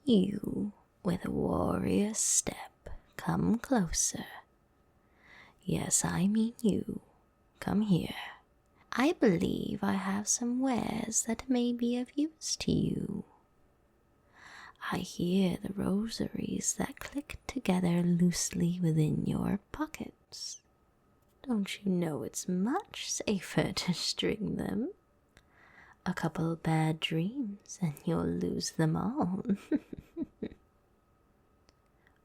You, with a warrior step, come closer. Yes, I mean you. Come here. I believe I have some wares that may be of use to you. I hear the rosaries that click together loosely within your pockets. Don't you know it's much safer to string them? A couple bad dreams and you'll lose them all.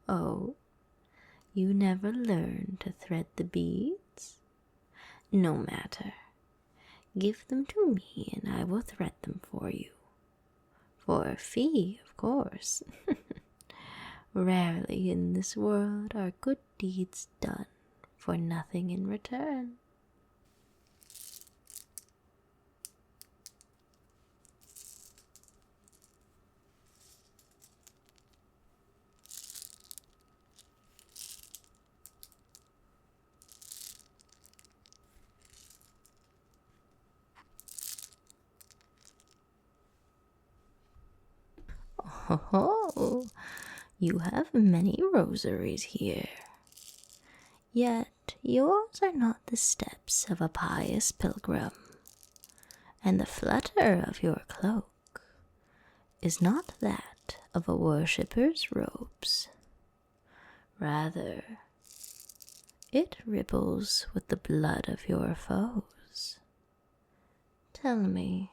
Oh, you never learn to thread the beads? No matter. Give them to me and I will thread them for you. For a fee, of course. Rarely in this world are good deeds done for nothing in return. Oh, you have many rosaries here. Yet yours are not the steps of a pious pilgrim, and the flutter of your cloak is not that of a worshipper's robes. Rather, it ripples with the blood of your foes. Tell me,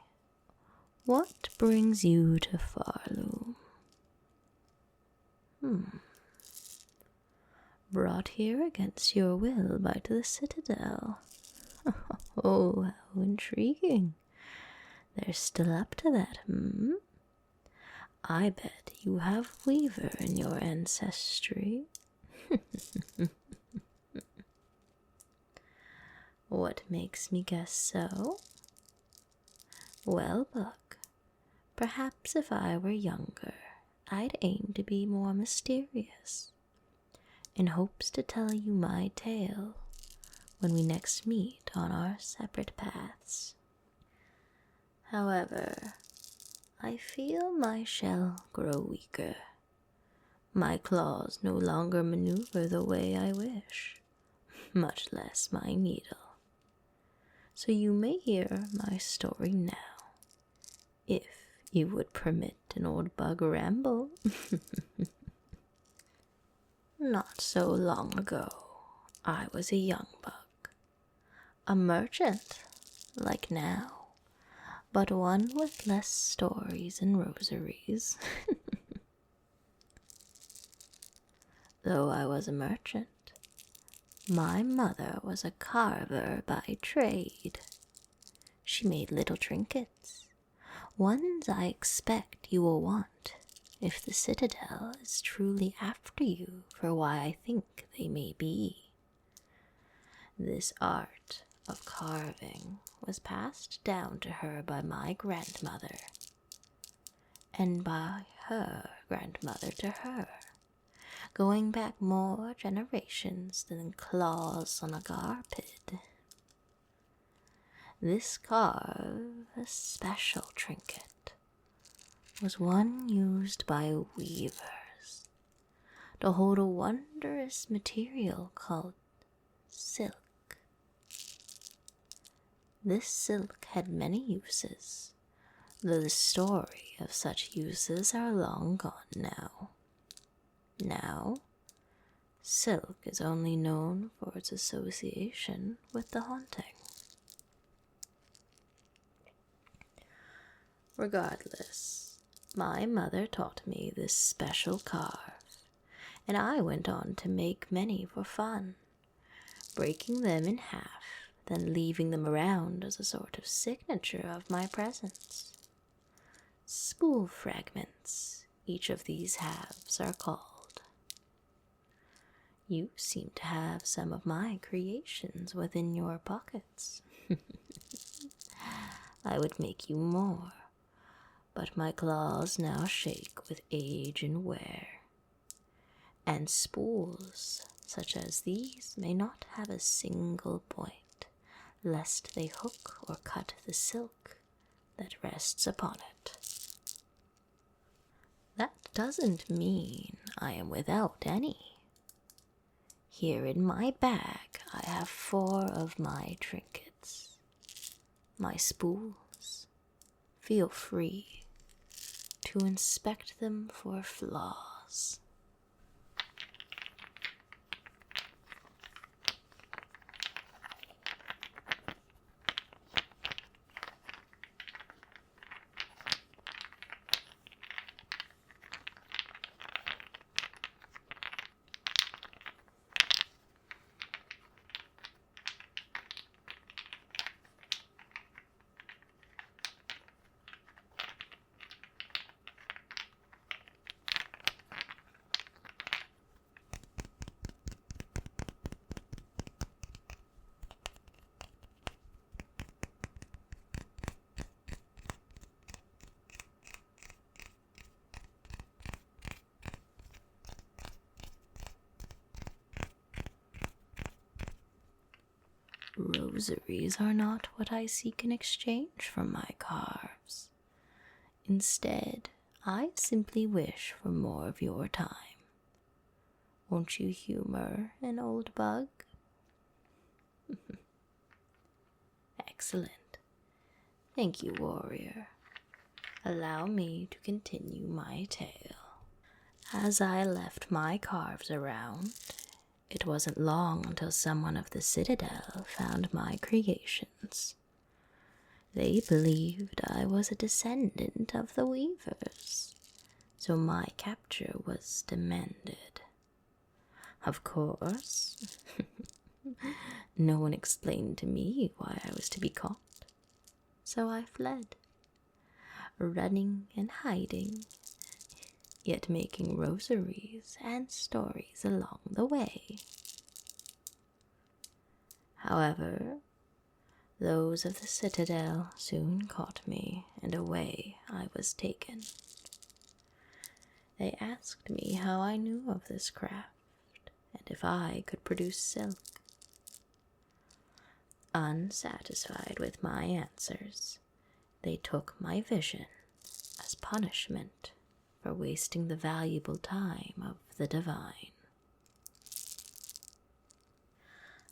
what brings you to Farloom? Brought here against your will by the Citadel. Oh, how intriguing. They're still up to that, I bet you have Weaver in your ancestry. What makes me guess so? Well, Buck, perhaps if I were younger, I'd aim to be more mysterious, in hopes to tell you my tale when we next meet on our separate paths. However, I feel my shell grow weaker. My claws no longer maneuver the way I wish, much less my needle. So you may hear my story now, if you would permit an old bug ramble. Not so long ago, I was a young bug, a merchant, like now, but one with less stories and rosaries. Though I was a merchant, my mother was a carver by trade. She made little trinkets, ones I expect you will want if the Citadel is truly after you for why I think they may be. This art of carving was passed down to her by my grandmother, and by her grandmother to her, going back more generations than claws on a garpid. This carve, a special trinket, was one used by weavers to hold a wondrous material called silk. This silk had many uses, though the story of such uses are long gone now. Now, silk is only known for its association with the haunting. Regardless, my mother taught me this special carve, and I went on to make many for fun, breaking them in half, then leaving them around as a sort of signature of my presence. Spool fragments, each of these halves are called. You seem to have some of my creations within your pockets. I would make you more, but my claws now shake with age and wear, and spools such as these may not have a single point, lest they hook or cut the silk that rests upon it. That doesn't mean I am without any. Here in my bag I have 4 of my trinkets, my spools. Feel free to inspect them for flaws. Rosaries are not what I seek in exchange for my carves. Instead, I simply wish for more of your time. Won't you humor an old bug? Excellent. Thank you, warrior. Allow me to continue my tale. As I left my carves around, it wasn't long until someone of the Citadel found my creations. They believed I was a descendant of the Weavers, so my capture was demanded. Of course, no one explained to me why I was to be caught, so I fled, running and hiding, yet making rosaries and stories along the way. However, those of the Citadel soon caught me, and away I was taken. They asked me how I knew of this craft, and if I could produce silk. Unsatisfied with my answers, they took my vision as punishment for wasting the valuable time of the divine.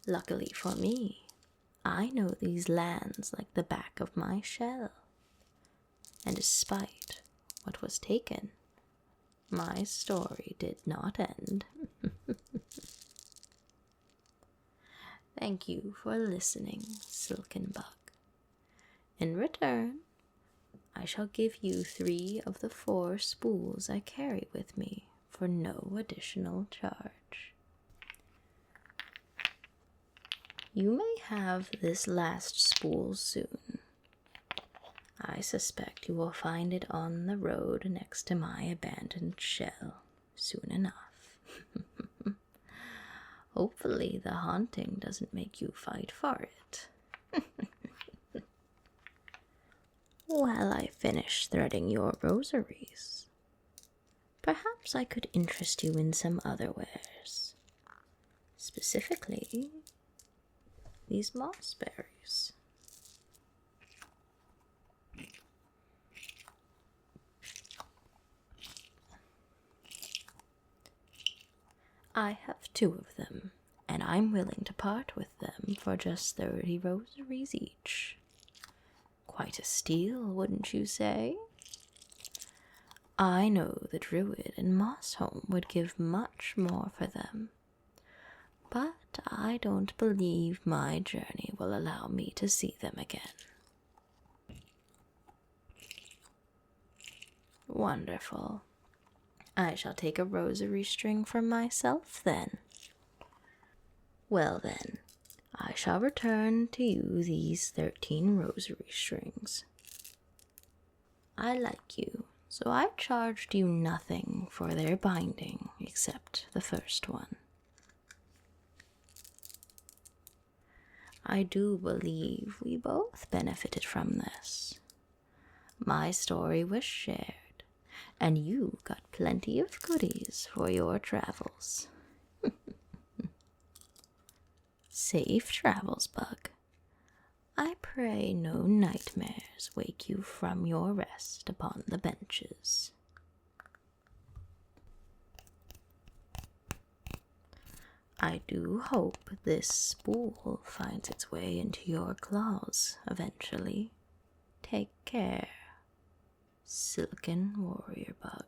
Luckily for me, I know these lands like the back of my shell, and despite what was taken, my story did not end. Thank you for listening, Silken Bug. In return, I shall give you 3 of the 4 spools I carry with me for no additional charge. You may have this last spool soon. I suspect you will find it on the road next to my abandoned shell soon enough. Hopefully the haunting doesn't make you fight for it. While I finish threading your rosaries, perhaps I could interest you in some other wares. Specifically, these mossberries. I have 2 of them, and I'm willing to part with them for just 30 rosaries each. Quite a steal, wouldn't you say? I know the Druid in Mossholm would give much more for them, but I don't believe my journey will allow me to see them again. Wonderful. I shall take a rosary string for myself then. Well then, I shall return to you these 13 rosary strings. I like you, so I charged you nothing for their binding except the first one. I do believe we both benefited from this. My story was shared, and you got plenty of goodies for your travels. Safe travels, Bug. I pray no nightmares wake you from your rest upon the benches. I do hope this spool finds its way into your claws eventually. Take care, Silken Warrior Bug.